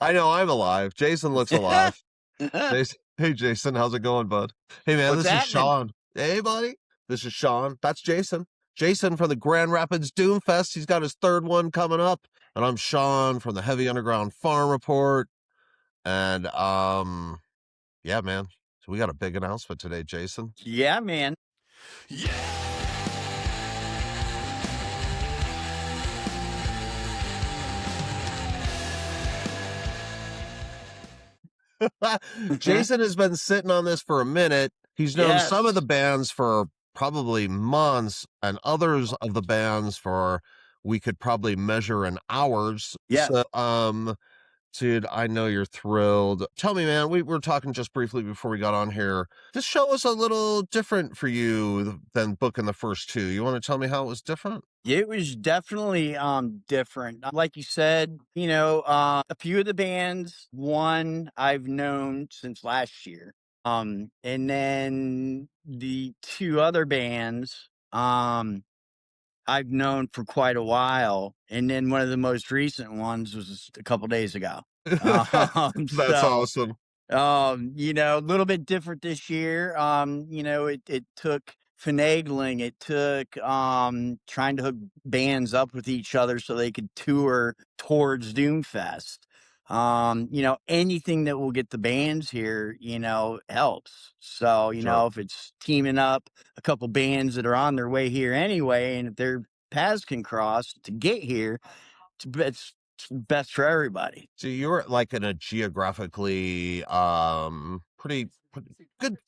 I know I'm alive. Jason looks alive. Jason, hey Jason, how's it going, bud? Hey man, What's this is happening? Sean. Hey buddy, this is Sean. That's Jason. Jason from the Grand Rapids Doomfest. He's got his third one coming up, and I'm Sean from the Heavy Underground Farm Report. And yeah, man. So we got a big announcement today, Jason. Yeah, man. Jason has been sitting on this for a minute. He's known some of the Yes. bands for probably months, and others of the bands for we could probably measure in hours. Yes. So, dude, I know you're thrilled. Tell me, man, we were talking just briefly before we got on here. This show was a little different for you than booking the first two. You want to tell me how it was different? It was definitely different. Like you said, a few of the bands, one I've known since last year. And then the two other bands, I've known for quite a while. And then one of the most recent ones was a couple days ago. That's So awesome. a little bit different this year. It took finagling, it took trying to hook bands up with each other so they could tour towards Doomfest. Anything that will get the bands here, helps. So, Sure. if it's teaming up a couple bands that are on their way here anyway, and if their paths can cross to get here, it's best for everybody. So you're like in a geographically pretty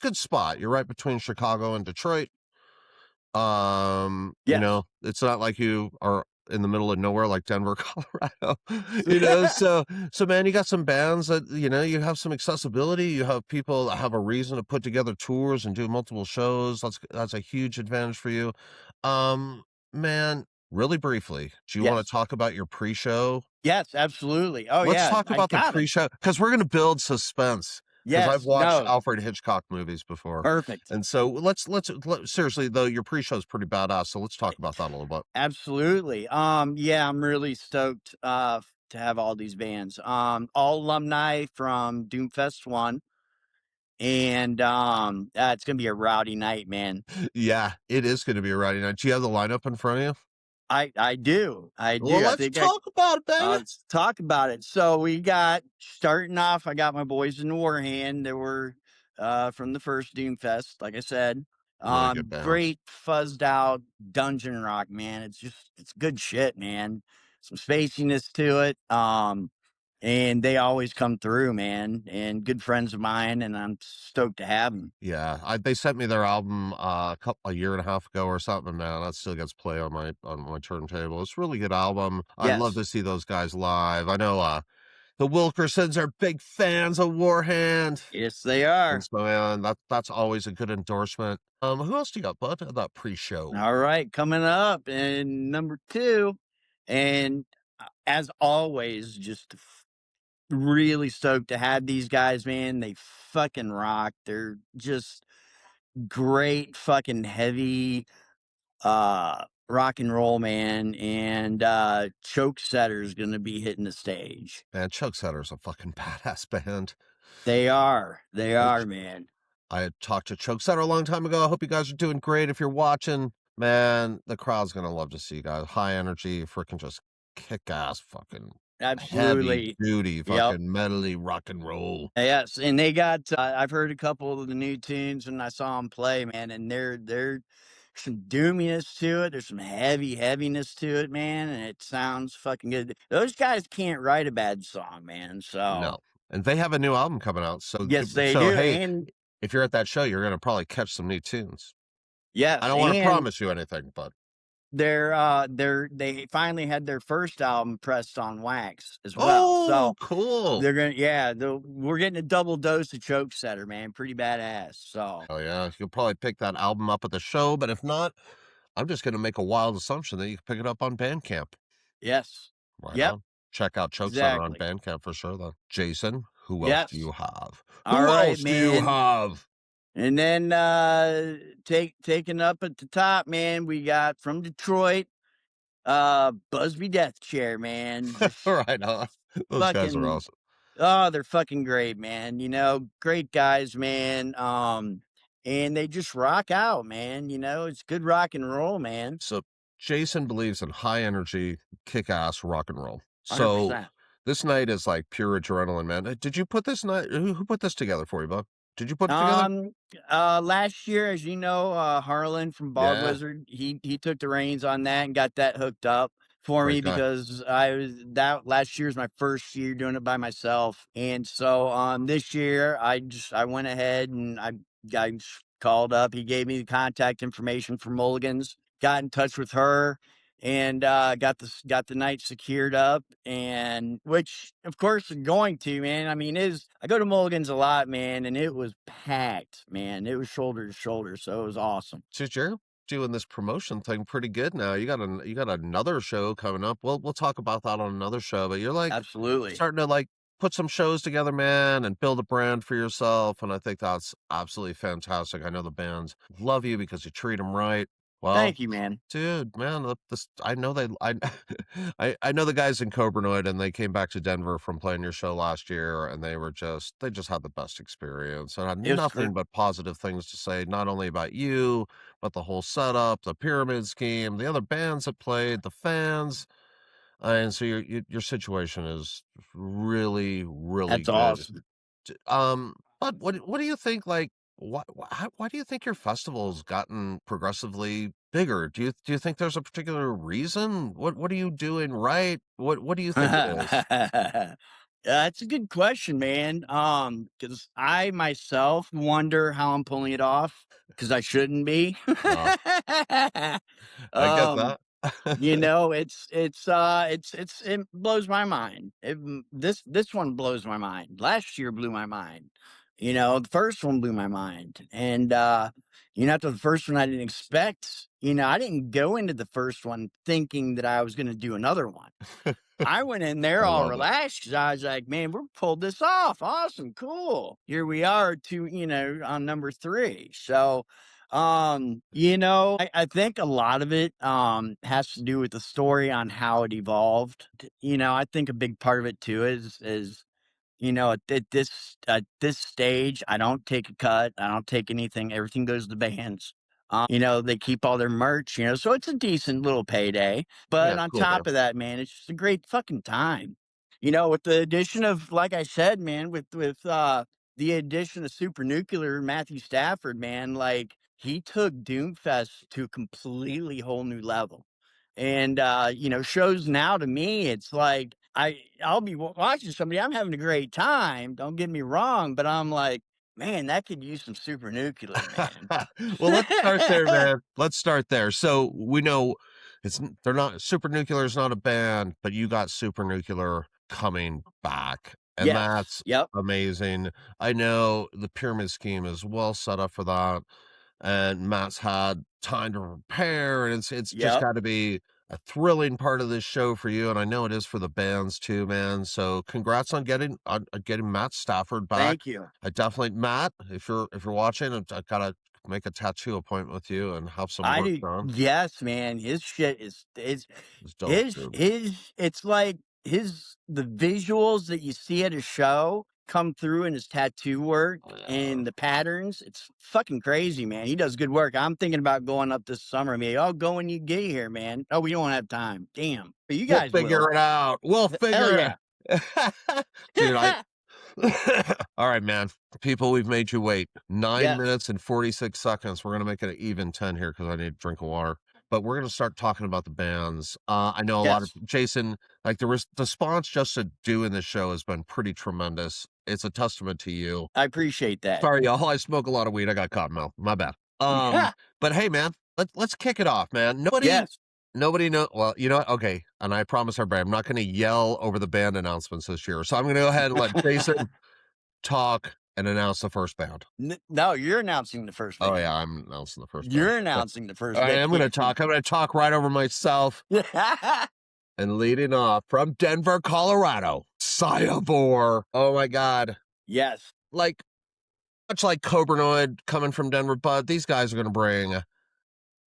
good spot. You're right between Chicago and Detroit. Yes. It's not like you are in the middle of nowhere like Denver, Colorado. So man, you got some bands that you have some accessibility. You have people that have a reason to put together tours and do multiple shows. That's a huge advantage for you. Man, really briefly, do you want Yes. to talk about your pre-show? Yes, absolutely. Oh, Let's yeah, talk I about the got it. pre-show because we're going to build suspense. Because I've Yes, watched no, Alfred Hitchcock movies before, perfect. and so seriously though, your pre-show is pretty badass. So let's talk about that a little bit. Absolutely. Yeah, I'm really stoked to have all these bands. All alumni from Doomfest 1. And it's gonna be a rowdy night, man. Yeah, it is going to be a Friday night. Do you have the lineup in front of you? I do. I Well, do. I let's think I talk about it, baby. let's talk about it. So we got starting off, I got my boys in the Warhand. They were from the first Doomfest, like I said. Really good bands. Great fuzzed out dungeon rock, man. It's good shit, man. Some spaciness to it. And they always come through, man. And good friends of mine, and I'm stoked to have them. Yeah, they sent me their album a year and a half ago or something. Man, that still gets play on my turntable. It's a really good album. I'd love to Yes. see those guys live. I know the Wilkersons are big fans of Warhand. Yes, they And are. so, man, that's always a good endorsement. Who else do you got, bud? That pre-show. All right, coming up in number two, and as always, just really stoked to have these guys, man. They fucking rock. They're just great, fucking heavy, rock and roll, man. And Choke Setter's gonna be hitting the stage. Man, Chuck Setter's a fucking badass band. They Uh, are, man. I had talked to Chuck Setter a long time ago. I hope you guys are doing great. If you're watching, man, the crowd's gonna love to see you guys. High energy, freaking just kick ass, fucking heavy Absolutely. duty, Yep. fucking metally rock and roll. Yes, and they got I've heard a couple of the new tunes when I saw them play, man, and they're some doominess to it. There's some heaviness to it, man, and it sounds fucking good. Those guys can't write a bad song, man. No, So and they have a new album coming out. So, yes, they so do, hey, and if you're at that show, you're gonna probably catch some new tunes. I yes, don't want to and promise you anything, but they finally had their first album pressed on wax as well. oh, So cool. we're getting a double dose of Choke Setter, man. Pretty badass. So Oh yeah, you'll probably pick that album up at the show, but if not, I'm just gonna make a wild assumption that you can pick it up on Bandcamp. yes, Right yep, on. Check out Choke Center on exactly. Bandcamp for sure, though. Jason, who else do you Yes. have? All Who right, else do you man. have? And then taking up at the top, man, we got from Detroit, Busby Death Chair, man. Just Right on. Those guys are fucking awesome. Oh, they're fucking great, man. Great guys, man. And they just rock out, man. It's good rock and roll, man. So Jason believes in high energy, kick-ass rock and roll. So 100%. this night is like pure adrenaline, man. Did you put this night who put this together for you, bud? Did you put it together? Um, Last year, as you know, Harlan from Bald Yeah, Wizard, he took the reins on that and got that hooked up for great me guy. because I was that last year was my first year doing it by myself. And so this year I went ahead and I called up. He gave me the contact information for Mulligan's, got in touch with her, and got the night secured up, and which of course I'm going to, man. I mean, is I go to Mulligan's a lot, man, and it was packed, man. It was shoulder to shoulder, so it was awesome. Dude, you're doing this promotion thing pretty good now. You got another show coming up. We'll talk about that on another show, but you're like Absolutely. starting to like put some shows together, man, and build a brand for yourself. And I think that's absolutely fantastic. I know the bands love you because you treat them right. Well, Thank you, man. dude, man, this I know I know the guys in Cobranoid, and they came back to Denver from playing your show last year, and they just had the best experience and had It was nothing great. but positive things to say, not only about you, but the whole setup, the pyramid scheme, the other bands that played, the fans, and so your situation is really, really That's good. awesome. But what do you think, like, why do you think your festival's gotten progressively bigger? Do you think there's a particular reason? What are you doing right? What do you think it is? That's a good question, man. Because I myself wonder how I'm pulling it off because I shouldn't be. No, I get um, that. it blows my mind. This one blows my mind. Last year blew my mind. The first one blew my mind. And after the first one I didn't expect, I didn't go into the first one thinking that I was gonna do another one. I went in there I all love it. relaxed because I was like, "Man, we're pulled this off. Awesome, cool. Here we are on number 3." So, I think a lot of it has to do with the story on how it evolved. I think a big part of it too is at this stage, I don't take a cut. I don't take anything. Everything goes to the bands. They keep all their merch, so it's a decent little payday. But Yeah, on cool, man. top of that, man, it's just a great fucking time. With the addition of, like I said, man, with the addition of Super Nuclear, Matthew Stafford, man, like he took Doomfest to a completely whole new level. And shows now to me, it's like I'll be watching somebody, I'm having a great time, don't get me wrong, but I'm like, man, that could use some Super Nuclear, man. Well, let's start there, man. Let's start there. So we know they're not Super Nuclear is not a band, but you got Super Nuclear coming back, and Yes. that's Yep. amazing. I know the pyramid scheme is well set up for that, and Matt's had time to prepare, and it's just Yep. got to be a thrilling part of this show for you, and I know it is for the bands too, man. So congrats on getting Matt Stafford back. Thank you. I definitely Matt, if you're watching, I gotta make a tattoo appointment with you and have some I work do. done. Yes, man. His shit is It's dope, dude. it's like the visuals that you see at a show come through in his tattoo work Yeah. and the patterns. It's fucking crazy, man. He does good work. I'm thinking about going up this summer. Me, I'll go when you get here, man. Oh, we don't have time. Damn. But you We'll guys figure will. it out. We'll Hell figure yeah. it. Dude, all right, man. People, we've made you wait 9 Yes, minutes and 46 seconds. We're gonna make it an even 10 here because I need a drink of water. But we're gonna start talking about the bands. I know a lot of yes. Jason, like the response just to doing this show has been pretty tremendous. It's a testament to you. I appreciate that. Sorry, y'all. I smoke a lot of weed. I got cotton mouth. My bad. But hey, man, let's kick it off, man. Yes, Nobody know. Well, you know what? Okay, and I promise everybody, I'm not going to yell over the band announcements this year. So I'm going to go ahead and let Jason talk and announce the first band. No, you're announcing the first Oh band. yeah, I'm announcing the first band. You're So, announcing the all first right, band. I'm going to talk. I'm going to talk right over myself and leading off from Denver, Colorado, Cyabor. Oh my God, Yes. like much like Cobranoid coming from Denver, but these guys are going to bring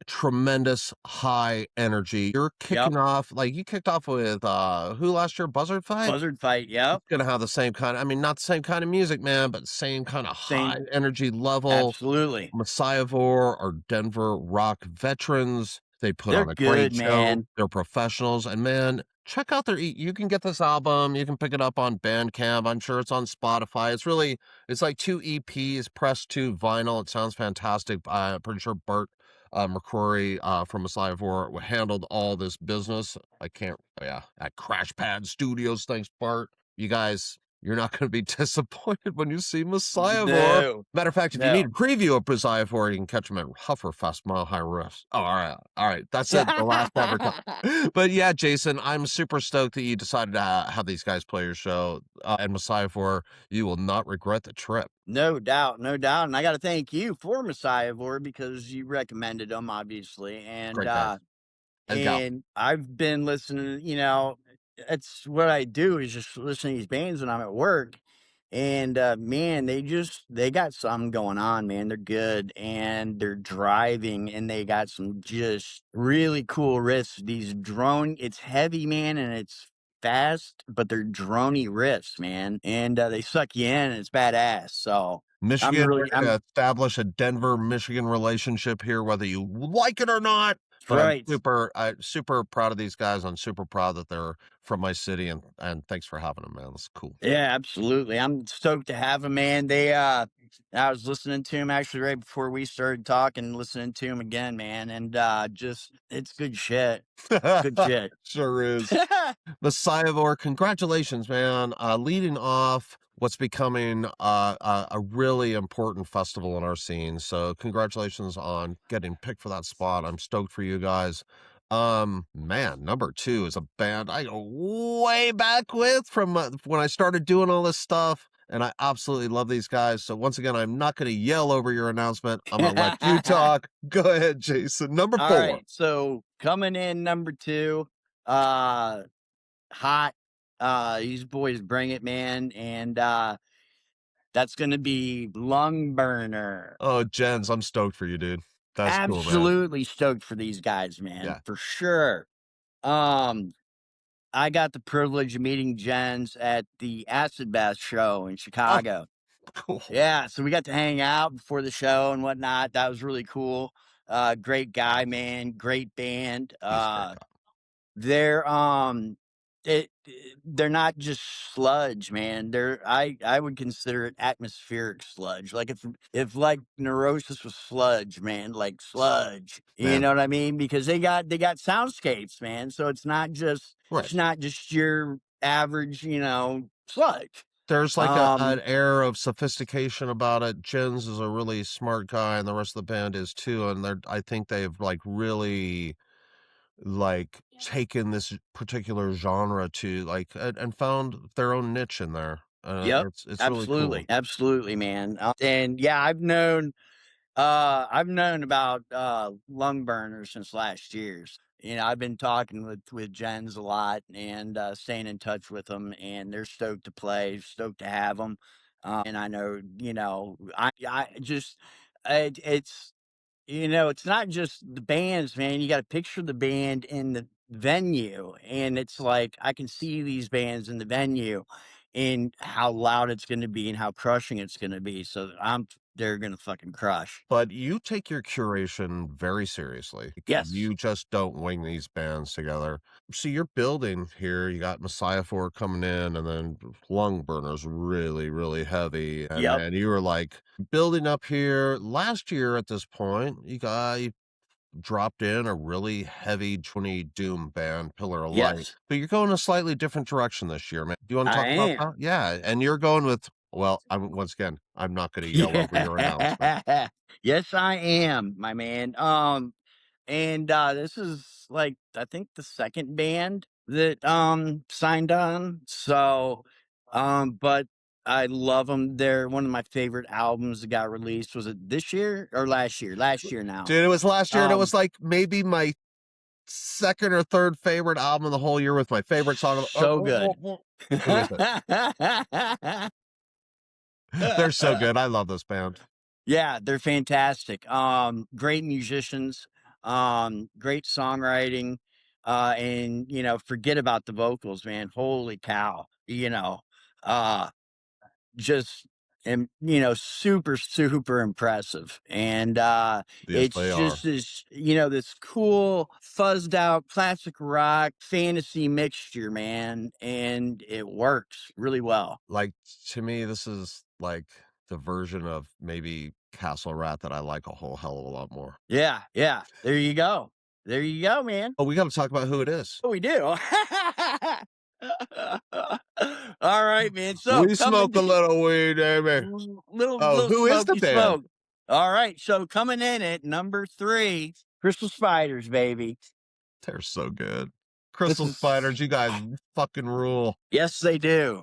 tremendous high energy. You're Yep. kicking off like, you kicked off with, who last year? Buzzard Fight? Buzzard Fight. Yep. It's gonna have the same kind I mean, not the same kind of music, man, but same kinda high Same. energy level. Absolutely. Messiah are Denver rock veterans. They put They're on a great good, show. man. They're professionals, and man, check out their you can get this album, you can pick it up on Bandcamp, I'm sure it's on Spotify. It's like 2 EPs pressed to vinyl. It sounds fantastic. Pretty sure Bart, McCrory, from Messiah handled all this business. I can't yeah, at Crash Pad Studios. Thanks, Bart. You guys, you're not gonna be disappointed when you see Messiah. No. Matter of fact, if you need a No. preview of Messiah 4, you can catch them at Hufferfest Mile High Riffs. Oh, all right, that's it, the last ever time. But yeah, Jason, I'm super stoked that you decided to have these guys play your show, and Messiah 4, you will not regret the trip. No doubt, no doubt, and I gotta thank you for Messiah because you recommended them, obviously, Great guys and gals. and I've been listening, it's what I do is just listen to these bands when I'm at work, and, man, they got something going on, man, they're good, and they're driving, and they got some just really cool riffs, these drone it's heavy, man, and it's fast, but they're drony riffs, man, and, they suck you in, and it's badass, so I'm Michigan, we're really I'm gonna establish a Denver-Michigan relationship here, whether you like it or not, but right. I'm super proud of these guys. I'm super proud that they're from my city, and thanks for having them, man. That's cool. Yeah, absolutely. I'm stoked to have him, man. I was listening to him actually right before we started talking, listening to him again, man. And just it's good shit. Good shit. Sure is. Messiah, congratulations, man. Leading off what's becoming a really important festival in our scene. So congratulations on getting picked for that spot. I'm stoked for you guys. Man, number two is a band I go way back with from when I started doing all this stuff. And I absolutely love these guys. So once again, I'm not going to yell over your announcement. I'm going to let you talk. Go ahead, Jason. Number All four. right. So coming in number two, uh hot. These boys bring it, man. And that's gonna be Lung Burner. Oh, Jens, I'm stoked for you, dude. That's cool, man. Absolutely stoked for these guys, man, Yeah. for sure. Um I got the privilege of meeting Jens at the Acid Bath show in Oh, Chicago. cool. Yeah, so we got to hang out before the show and whatnot. That was really cool. Great guy, man. Great band. He's a great guy. They're they're not just sludge, man. I would consider it atmospheric sludge. Like if like neurosis was sludge, man, like sludge. You Man, know what I mean? Because they got soundscapes, man. So right. it's not just your average, sludge. There's like an Um, air of sophistication about it. Jens is a really smart guy, and the rest of the band is too, and I think they've, like, really, like, taken this particular genre to, like and found their own niche in there. yep, It's really cool. absolutely, absolutely, man. And yeah, I've known about lung burners since last year's. I've been talking with Jens a lot and staying in touch with them, and they're stoked to play, stoked to have them. And I know, I just it's not just the bands, man. You got to picture the band in the venue, and it's like I can see these bands in the venue, and how loud it's going to be, and how crushing it's going to be. So they're going to fucking crush. But you take your curation very seriously. Yes. You just don't wing these bands together. So you're building here. You got Messiah 4 coming in, and then Lung Burner's really, really heavy. And Yep. man, you were like building up here. Last year at this point, you dropped in a really heavy 20 Doom band, Pillar of Light. Yes. But you're going a slightly different direction this year, man. Do you want to I talk about am. that? Yeah. And you're going with, well, once again, I'm not going to yell over your announcement. Yeah. Yes, I am, my man. And this is like I think the second band that signed on. So but I love them. They're one of my favorite albums that got released. Was it this year or last year? Last year now. Dude, it was last year, and it was, Um like, maybe my 2nd or 3rd favorite album of the whole year with my favorite song of so good. who is it? They're so good, I love this band. Yeah, they're fantastic. Great musicians. Great songwriting, and forget about the vocals, man. Holy cow! Uh, just super, super impressive. And Yes, it's they are. just this cool, fuzzed out classic rock fantasy mixture, man. And it works really well. Like, to me, this is, like, the version of maybe Castle Rat that I like a whole hell of a lot more. Yeah, yeah. There you go. There you go, man. Oh, we gotta talk about who it is. Oh, we do. All right, man. So We coming smoke a little weed, baby. Oh, little who is the smoky band? smoke. All right. So coming in at number 3, Crystal Spiders, baby. They're so good. This Crystal is Spiders, you guys fucking rule. yes, they do.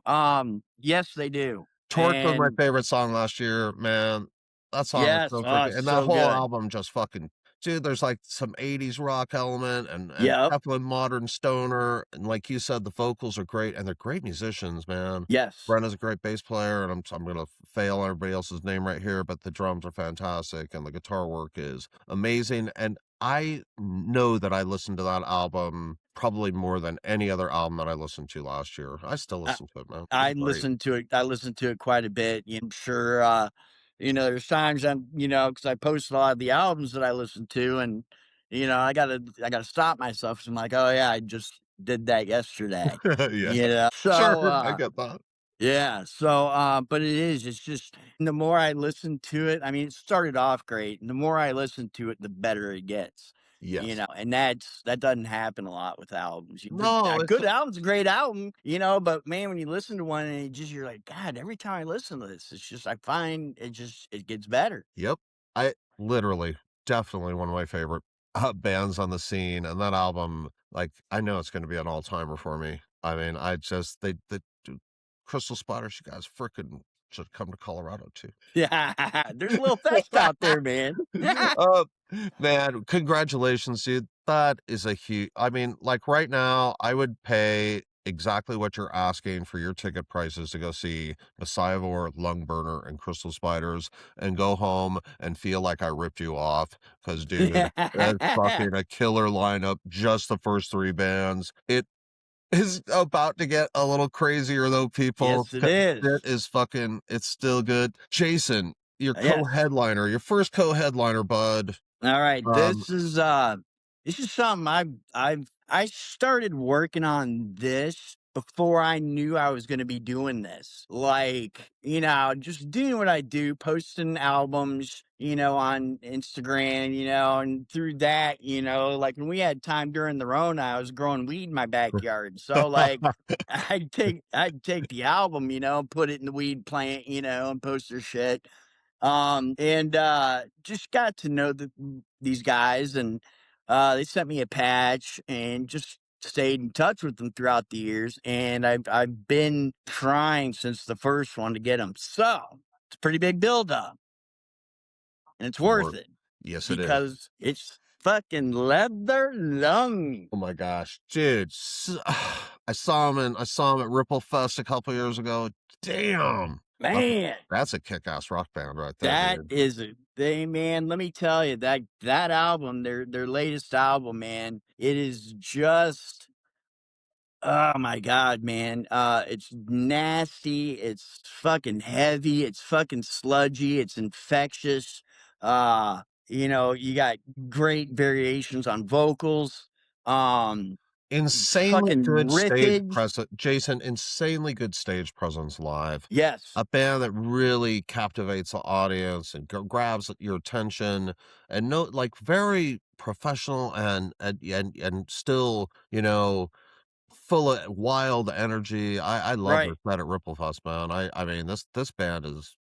Yes, they do. Torch was my And favorite song last year, man. That song is yes, so oh, freaking it's and that so whole good. album just fucking dude, there's, like, some '80s rock element and Yep. definitely modern stoner, and like you said, the vocals are great, and they're great musicians, man. Yes. Brenda's a great bass player, and I'm gonna fail everybody else's name right here, but the drums are fantastic, and the guitar work is amazing, and I know that I listened to that album probably more than any other album that I listened to last year. I still listen to it, man. It's I great. listened to it. I listened to it quite a bit. I'm sure. There's times because I post a lot of the albums that I listen to, and I gotta stop myself. 'Cause I'm like, oh yeah, I just did that yesterday. Yeah. Sure, So I get that. yeah. So but it's just the more I listen to it. I mean, it started off great, and the more I listen to it, the better it gets. Yes. And that doesn't happen a lot with albums. A No, it's good album's a great album, but man, when you listen to one and you're like, God, every time I listen to this, it's just I find it gets better. yep. I literally, definitely one of my favorite, bands on the scene, and that album, like, I know it's gonna be an all-timer for me. I mean, I just they dude, Crystal Spotters, you guys fricking should come to Colorado too. Yeah, there's a little fest out there, man. Uh, man, congratulations, dude. That is a huge I mean, like, right now, I would pay exactly what you're asking for your ticket prices to go see Messiah of War, Lungburner, and Crystal Spiders, and go home and feel like I ripped you off. Cause dude, that's fucking a killer lineup, just the first 3 bands. It is about to get a little crazier though, people, Yes, it 'cause it is. is fucking it's still good. Jason, your Yes. co-headliner, your first co-headliner, bud. All right, Um, this is something I started working on this before I knew I was going to be doing this. Like, just doing what I do, posting albums, on Instagram, and through that, like when we had time during the Rona, I was growing weed in my backyard. So like I'd take the album, put it in the weed plant, and post their shit. And just got to know these guys, and they sent me a patch, and just stayed in touch with them throughout the years. And I've been trying since the first one to get them. So it's a pretty big build up, and it's worth Lord. it Yes, it is. because it's fucking leather lung, Oh my gosh, dude, I saw him at Ripple Fest a couple years ago. Damn. That's a man. that's a kick-ass rock band right there, That dude. is a they man, let me tell you, that album, their latest album, man, it is just oh my god, man. It's nasty, it's fucking heavy, it's fucking sludgy, it's infectious. You got great variations on vocals. Um, Insanely fucking good stage riffage. presence, Jason, insanely good stage presence live. Yes, A band that really captivates the audience and grabs your attention and no like, very professional and still, full of wild energy. I love their right. set at Ripplefest, man. I mean, this band is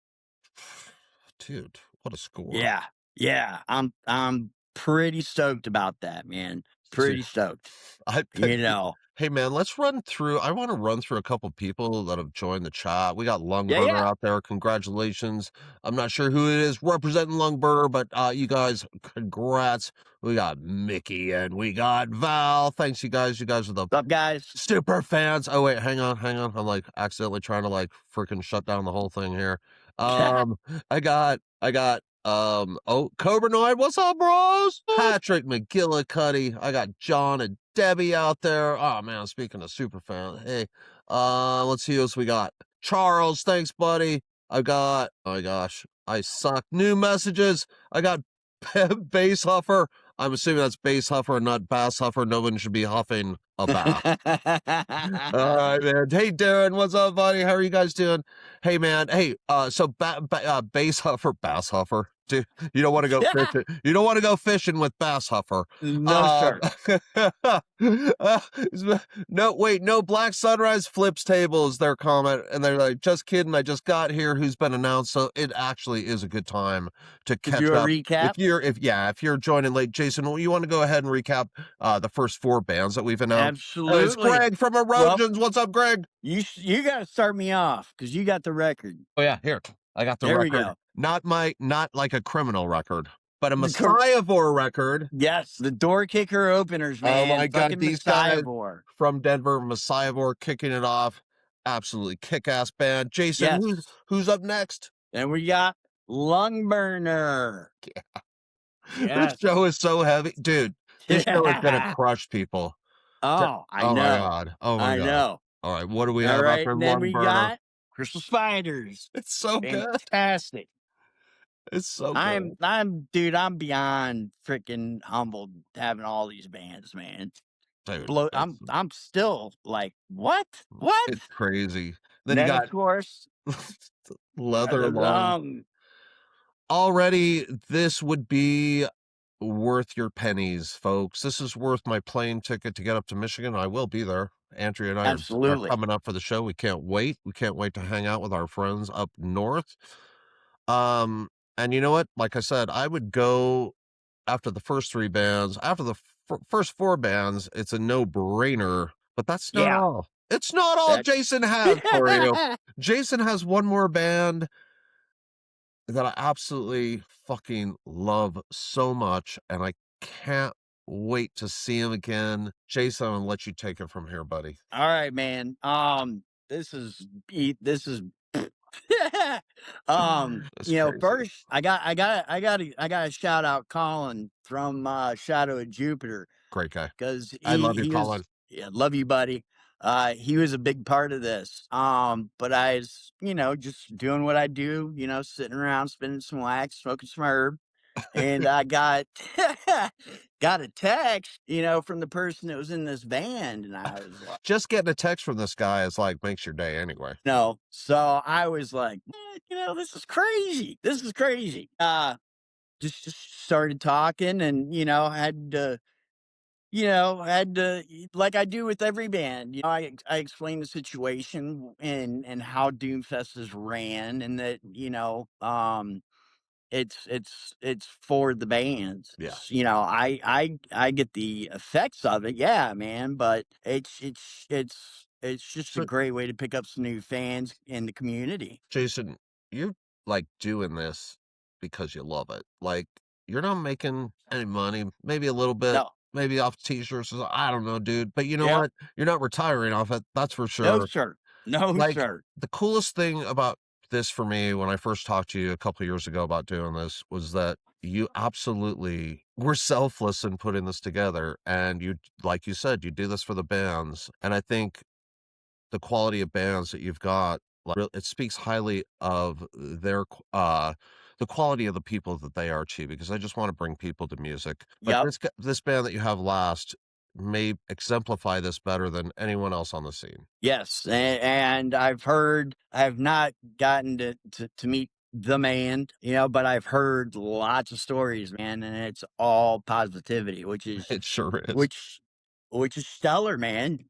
dude, what a score. Yeah, yeah. I'm pretty stoked about that, man. Dude, Pretty stoked. I You know. hey, man, let's run through I wanna run through a couple people that have joined the chat. We got Yeah, Lungburner yeah. out there, congratulations. I'm not sure who it is representing Lungburner, but, you guys, congrats. We got Mickey and we got Val. Thanks, you guys. You guys are the What's up, guys? super fans. Oh, wait, hang on. I'm, like, accidentally trying to, like, freaking shut down the whole thing here. Um, I got Oh, Coburnoid, what's up, bros? Patrick McGillicuddy. I got John and Debbie out there. Oh man, speaking of super fan, hey, let's see what else we got. Charles, thanks, buddy. I got, oh my gosh, I suck. New messages. I got Bass Huffer. I'm assuming that's Bass Huffer and not Bass Huffer. No one should be huffing a bath. All right, man. Hey, Darren, what's up, buddy? How are you guys doing? Hey, man. Hey, so Bass Huffer, Bass Huffer. Dude, you don't want to go fishing. You don't want to go fishing with Bass Huffer. No, sir. Uh, no, wait, no Black Sunrise flips table is their comment, and they're like, just kidding. I just got here. Who's been announced? So it actually is a good time to To catch do a up. recap? If you're joining late, Jason, you want to go ahead and recap the first 4 bands that we've announced? It's Absolutely. Greg from Well, Erosions. What's up, Greg? you got to start me off because you got the record. Oh yeah, here. I got the There we record. go. Not like a criminal record, but a The cor- Messiah record. Yes, the door kicker openers, Oh man. my God, Fucking these Messiah guys Vor. from Denver, Messiah kicking it off. Absolutely kick-ass band. Jason, Yes. who's up next? And we got Lung Burner. This Yes. show is so heavy. Dude, this show is gonna Yeah. crush people. Oh, I Oh my know. God. Oh my I God. know. All right, what do we All have right. after And then Lung we Burner? got Crystal Spiders. It's so good. Fantastic. It's so good. I'm beyond freaking humbled having all these bands, man. Dude, I'm still like, what? What? it's crazy. Then And you then got of course, leather the long. Already, this would be worth your pennies, folks. This is worth my plane ticket to get up to Michigan. I will be there. Andrea and I are absolutely. coming up for the show. We can't wait. We can't wait to hang out with our friends up north. Um, and you know what? Like I said, I would go after the first 3 bands. After the first 4 bands, it's a no-brainer. But that's not Yeah. all. It's not all That's Jason has for you. Jason has one more band that I absolutely fucking love so much, and I can't wait to see him again. Jason, I'll let you take it from here, buddy. All right, man. This is It's crazy. first I got to shout out Colin from Shadow of Jupiter Great guy. because I love you, he Colin. was, yeah, love you, buddy. He was a big part of this. But I was, just doing what I do, sitting around, spinning some wax, smoking some herb. And I got got a text, from the person that was in this band, and I was like, Just getting a text from this guy is like makes your day anyway. no. So I was like, this is crazy. This is crazy. Just started talking, and had to like I do with every band. I explained the situation and how Doomfest is ran, and that it's for the bands. Yeah. I get the effects of it, yeah, man, but it's just a So, great way to pick up some new fans in the community. Jason, you're like doing this because you love it. Like, you're not making any money, maybe a little bit, No. maybe off t-shirts. I don't know, dude. But you know Yep. what? You're not retiring off it. That's for No, sure. sir. No, Like, sir. the coolest thing about this for me when I first talked to you a couple of years ago about doing this was that you absolutely were selfless in putting this together. And you, like you said, you do this for the bands. And I think the quality of bands that you've got, like, it speaks highly of the quality of the people that they are too, because I just want to bring people to music. But Yep. this band that you have last may exemplify this better than anyone else on the scene. Yes, and I have not gotten to meet the man, but I've heard lots of stories, man, and it's all positivity, It sure is. which which is stellar, man.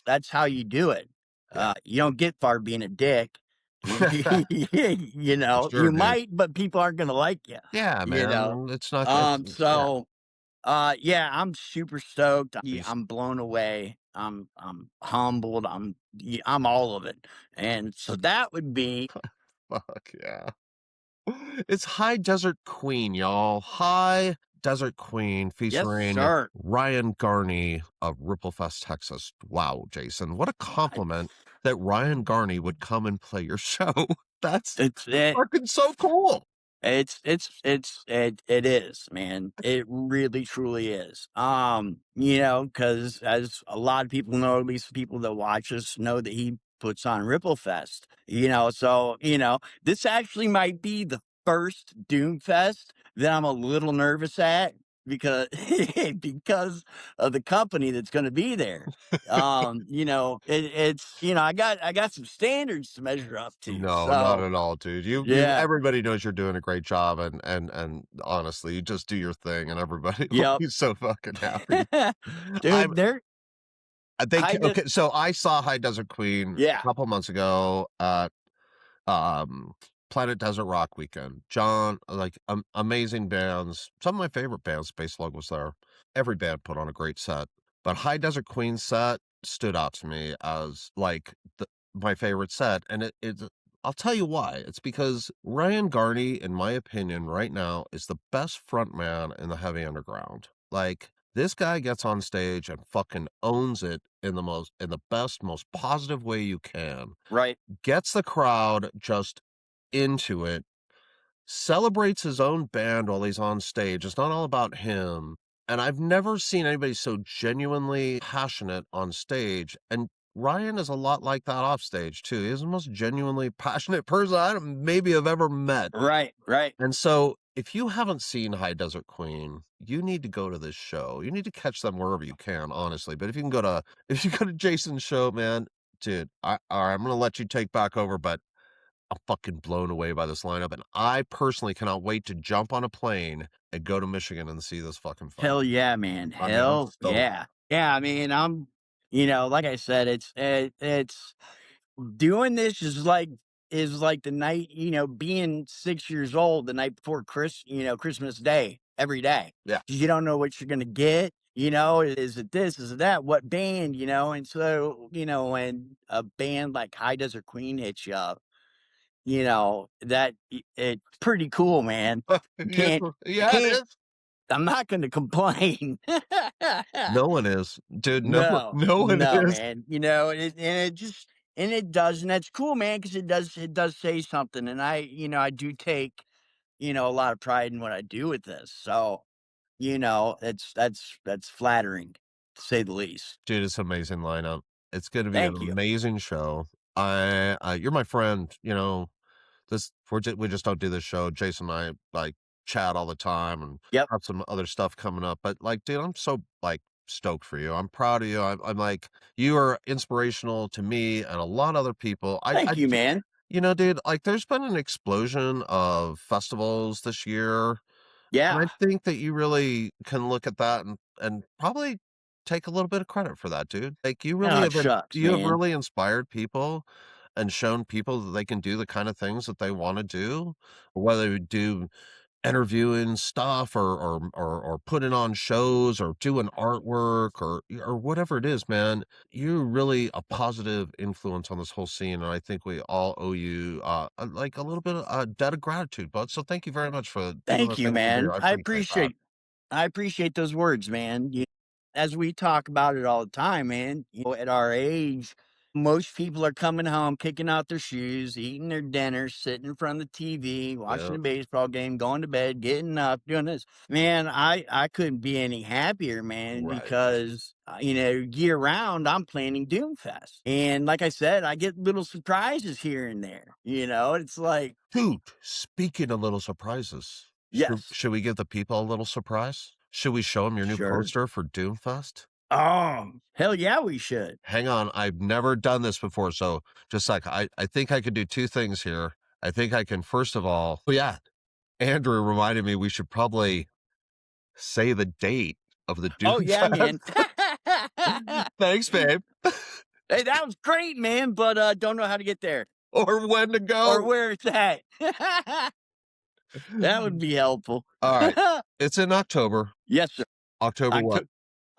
That's how you do it. Yeah. You don't get far being a dick. Sure, You dude. might, but people aren't gonna like you. Yeah, You know. man. It's not it's yeah. So yeah, I'm super stoked. He's I'm blown away. I'm humbled. I'm all of it. And so that would be fuck yeah. It's High Desert Queen, y'all. High Desert Queen yes, featuring sir. Ryan Garney of Ripplefest, Texas. Wow, Jason, what a I- compliment that Ryan Garney would come and play your show. That's It's it, fucking so cool. It is, man. It really truly is. Because as a lot of people know, at least people that watch us know that he puts on Ripple Fest. So this actually might be the first Doom Fest that I'm a little nervous at because because of the company that's going to be there. I got some standards to measure up to. No, not So at all, dude. You yeah, everybody knows you're doing a great job, and honestly, you just do your thing, and everybody will yep. be so fucking happy. I'm Dude, they're I think I just okay, so I saw High Desert Queen yeah, a couple months ago at, um, Planet Desert Rock Weekend. John like, amazing bands. Some of my favorite bands, Space Slug was there. Every band put on a great set, but High Desert Queen's set stood out to me as, like, my favorite set, and it's I'll tell you why. It's because Ryan Garney, in my opinion, right now, is the best frontman in the heavy underground. Like, this guy gets on stage and fucking owns it in the best, most positive way you can. right, Gets the crowd just into it, celebrates his own band while he's on stage. It's not all about him. And I've never seen anybody so genuinely passionate on stage. And Ryan is a lot like that off stage too. He's the most genuinely passionate person maybe have ever met. right, right. And so if you haven't seen High Desert Queen, you need to go to this show. You need to catch them wherever you can, honestly. But if you can go to if you go to Jason's show, man, dude, I'm gonna let you take back over, but I'm fucking blown away by this lineup, and I personally cannot wait to jump on a plane and go to Michigan and see this fucking fight. Hell yeah, man. I mean, I'm Hell stoked. yeah. Yeah, I mean, like I said, it's doing this is like the night, being 6 years old the night before Christmas Day every day. Yeah. 'Cause you don't know what you're gonna get. Is it this? Is it that? What band? And so, when a band like High Desert Queen hits you up, it's pretty cool, man. You Yes, can't you yeah, it can't is. I'm not gonna complain. No one is. Dude, no No, no one no, is. man. And it does, and that's cool, man, because it does say something. And I do take, a lot of pride in what I do with this. So, that's flattering to say the least. Dude, it's an amazing lineup. It's gonna be an Thank you. amazing show. You're my friend, we just don't do this show. Jason and I, like, chat all the time and Yep. have some other stuff coming up, but, like, dude, I'm so, like, stoked for you. I'm proud of you. I'm like, you are inspirational to me and a lot of other people. Thank you, man. Dude, like, there's been an explosion of festivals this year, and I Yeah. think that you really can look at that and probably take a little bit of credit for that, dude. Like, Oh, it shucks, you have man. really inspired people and shown people that they can do the kind of things that they wanna do, whether you do interviewing stuff or putting on shows or doing artwork or whatever it is, man. You're really a positive influence on this whole scene, and I think we all owe you, like, a little bit of a debt of gratitude, bud, so thank you very much for doing the Thank you, things you do. man. I I appreciate that. appreciate I appreciate those words, man. As we talk about it all the time, man, at our age, most people are coming home, kicking out their shoes, eating their dinner, sitting in front of the TV, watching Yeah, a baseball game, going to bed, getting up, doing this. Man, I couldn't be any happier, man, right. because year round I'm planning Doomfest. And like I said, I get little surprises here and there. It's like, Dude, speaking of little surprises, yes, should we give the people a little surprise? Should we show them your new sure. poster for Doomfest? Hell yeah, we should. Hang on, I've never done this before, so just like I think I could do 2 things here. I think I can first of all yeah, Andrew reminded me we should probably say the date of the Oh yeah, Doomfest. man. Thanks, babe. Hey, that was great, man, but, don't know how to get there Or when to or go. where it's at. That would be helpful. Alright, it's in October. Yes, sir. October what? Octo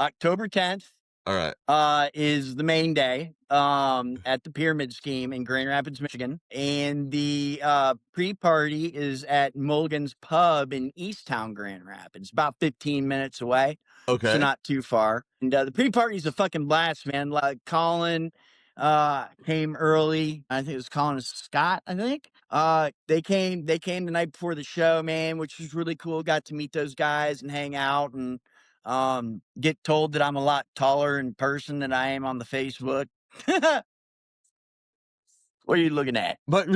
October 10th, Alright, is the main day, at the Pyramid Scheme in Grand Rapids, Michigan, and the, pre-party is at Mulligan's Pub in Easttown, Grand Rapids, about 15 minutes away, so okay. not too far, and, the pre-party is a fucking blast, man, like, Colin, came early. I think it was Colin Scott, I think. They came the night before the show, man, which was really cool. Got to meet those guys and hang out and get told that I'm a lot taller in person than I am on the Facebook. What are you looking at? But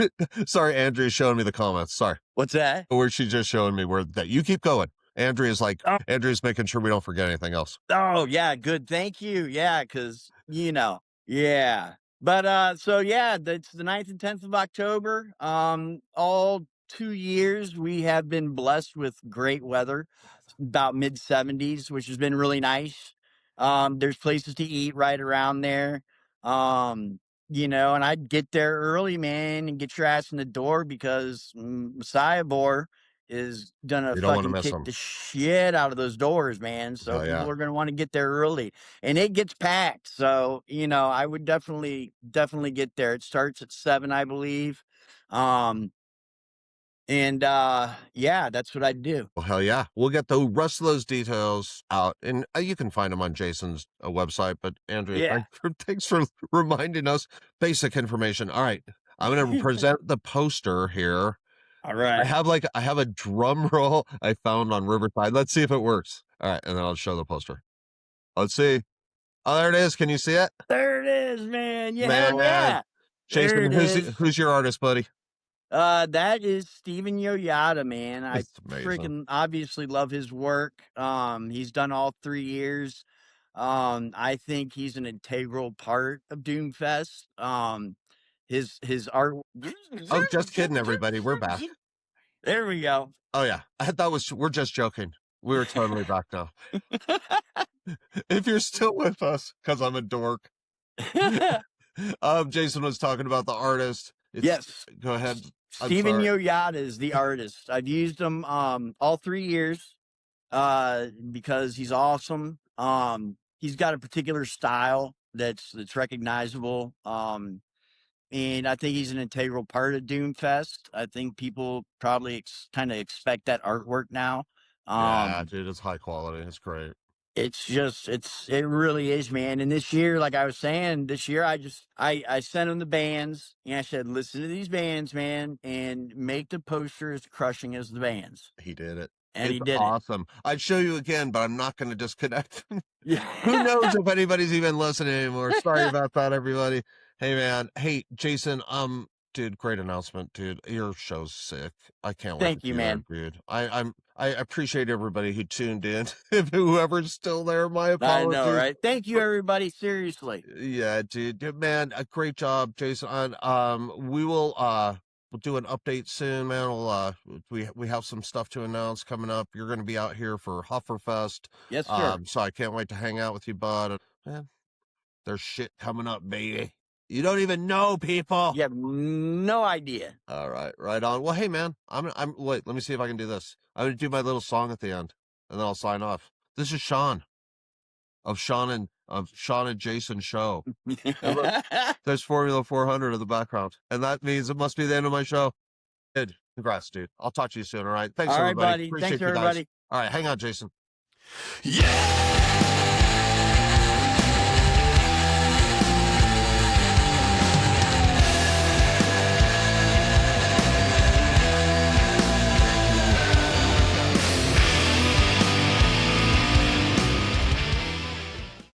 sorry, Andrea's showing me the comments. Sorry. What's that? Where she's just showing me where that you keep going. Oh, Andrea's making sure we don't forget anything else. oh yeah, good. Thank you. Yeah, because yeah. But so yeah, that's the 9th and 10th of October. All 2 years we have been blessed with great weather, about mid 70s, which has been really nice. There's places to eat right around there. Um, and I'd get there early, man, and get your ass in the door because Messiah Bor is gonna You don't want to fucking miss kick them. the shit out of those doors, man. So Oh people yeah. are gonna want to get there early, and it gets packed. So I would definitely get there. It starts at 7, I believe. Um, and yeah, that's what I'd do. Well, hell yeah. We'll get the rest of those details out, and you can find them on Jason's website. But Andrea, Yeah. thanks for reminding us basic information. All right, I'm going to present the poster here. All right. I have a drum roll I found on Riverside. Let's see if it works. All right, and then I'll show the poster. Let's see. Oh, there it is. Can you see it, There it is, man. Yeah, hell man? yeah. There Jason, it is. who's your artist, buddy? That is Steven Yoyada, man. I It's amazing. freaking obviously love his work. He's done all 3 years. I think he's an integral part of Doomfest. His art. Oh, just kidding, everybody. We're back. There we go. Oh yeah, we're just joking. We're totally back now. If you're still with us, because I'm a dork. Jason was talking about the artist. Yes. Go ahead. I'm Steven sorry. Yoyada is the artist. I've used him all 3 years because he's awesome. He's got a particular style that's recognizable. And I think he's an integral part of Doomfest. I think people probably kind of expect that artwork now. Yeah, Um, dude, it's high quality. It's great. it really is, man. And this year, like I was saying, this year I sent him the bands and I said, listen to these bands, man, and make the poster as crushing as the bands. He did it. And he It's did it. awesome. I'd show you again, but I'm not going to disconnect. Who knows Yeah. if anybody's even listening anymore? Sorry about that, everybody. Hey, man. Hey, Jason. Dude, great announcement, dude. Your show's sick. I can't wait to Thank you, be there, man. dude. I appreciate everybody who tuned in. If whoever's still there, my I know, apologies. right? Thank you, But everybody. Seriously. yeah, dude, man, a great job, Jason. We'll do an update soon, man. We have some stuff to announce coming up. You're going to be out here for Hufferfest. Yes, sir. So I can't wait to hang out with you, bud. Man, there's shit coming up, baby. You don't even know, people. You have no idea. All right, right on. Well, hey, man, wait. Let me see if I can do this. I'm gonna do my little song at the end, and then I'll sign off. This is Sean of Sean and Jason Show. And look, there's Formula 400 in the background, and that means it must be the end of my show. Good. Congrats, dude. I'll talk to you soon. All right. Thanks, All right, everybody. buddy. Appreciate Thanks, you guys. everybody. All right. Hang on, Jason. Yeah!